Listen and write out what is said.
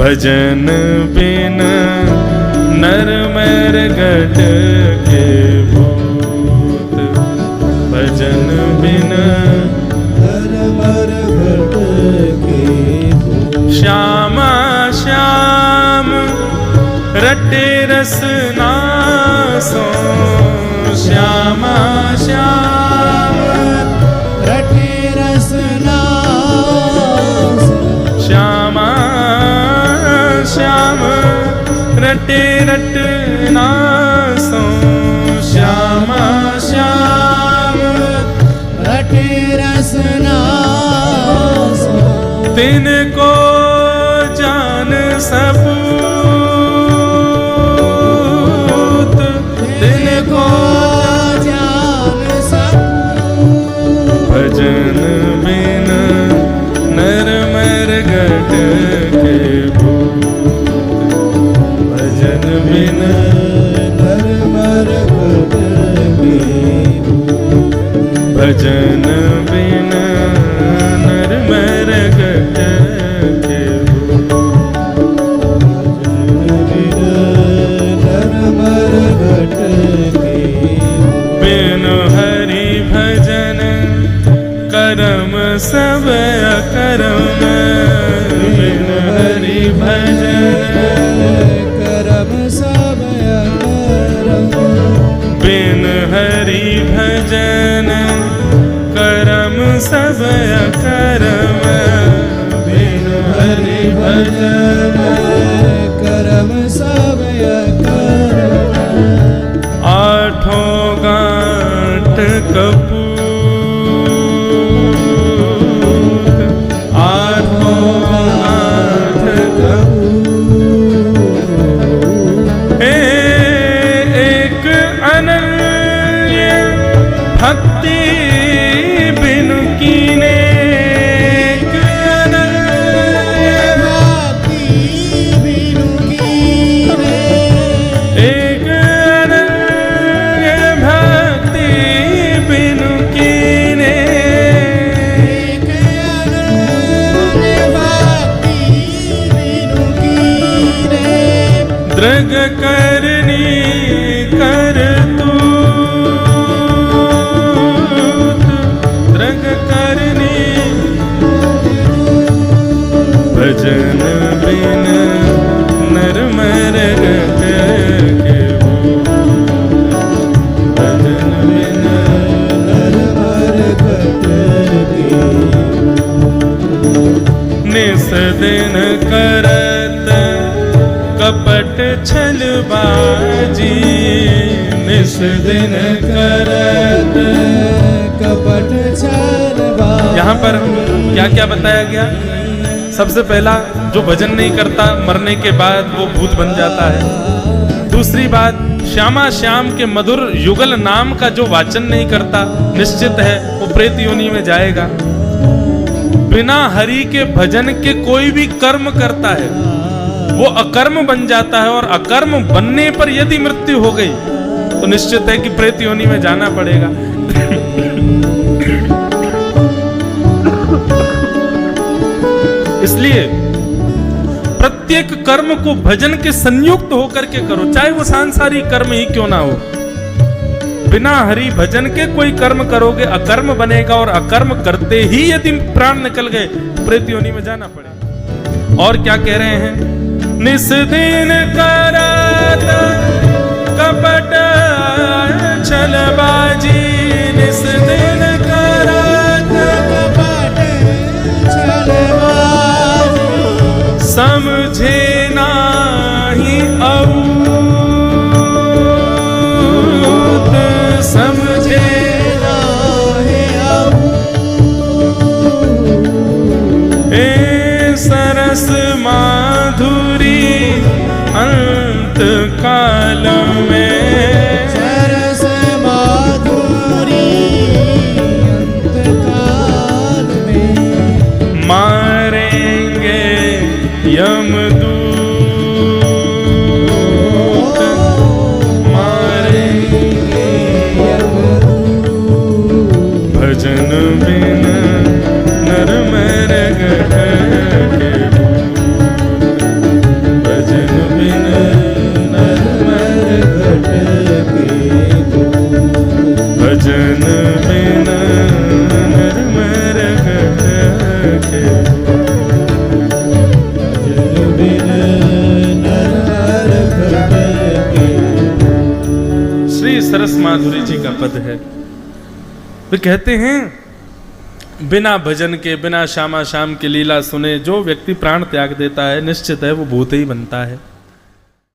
भजन बिन नर मर घट के भूत, भजन बिन नर मर घट के भूत। श्यामा श्याम रटे रसना सो, श्यामा श्याम रटे रसना सो, श्यामा श्याम रटे रटना सो, श्यामा श्याम रटे रसना सो। तिनको जान सबूत, तिनको जान सबूत। भजन बिन नर मर घट के भूत, भजन बिन नर मर घट के भूत, भजन बिन नर मर घट के भूत, नर मर घट के। बिन हरि भजन करम सब अकरम, बिन हरि भजन करम सब अकरम, बिन हरि भजन करम सब अकरम, बिन हरि भजन करम सब अकरम। आठों गांठ कपूत, आठों गांठ कपूत। एक अनन्य भक्ति बिनु कीने, एक अनन्य भक्ति बिनु कीने, एक अनन्य भक्ति बिनु कीने, एक अनन्य भक्ति बिनु कीने। दृग करनी कर तूत, दृग करनी। भजन बिन नर मर घट के भूत, भजन बिन नर मर घट के भूत। निस दिन करत कपट छलबाजी, निस दिन करत कपट छलबाजी। यहाँ पर क्या क्या बताया गया? सबसे पहला, जो भजन नहीं करता मरने के बाद वो भूत बन जाता है। दूसरी बात, श्यामा श्याम के मधुर युगल नाम का जो वाचन नहीं करता, निश्चित है वो प्रेत योनि में जाएगा। बिना हरि के भजन के कोई भी कर्म करता है वो अकर्म बन जाता है, और अकर्म बनने पर यदि मृत्यु हो गई तो निश्चित है कि प्रेत योनि में जाना पड़ेगा। इसलिए प्रत्येक कर्म को भजन के संयुक्त होकर के करो, चाहे वो सांसारिक कर्म ही क्यों ना हो। बिना हरि भजन के कोई कर्म करोगे अकर्म बनेगा, और अकर्म करते ही यदि प्राण निकल गए प्रेत योनि में जाना पड़ेगा। और क्या कह रहे हैं? निस दिन करत कपट छलबाजी, निस दिन करत कपट छलबाजी। समझे नाही अभूत, समझे नाही अभूत। ए सरस माधुरी अंत काल में, सरस माधुरी अंत काल में। मारेंगे यमदूत, मारेंगे यमदूत। भजन बिन नर मर घट के भूत, सरस माधुरी जी का पद है। वे कहते हैं बिना भजन के, बिना श्यामा श्याम की लीला सुने जो व्यक्ति प्राण त्याग देता है, निश्चित है वो भूत ही बनता है।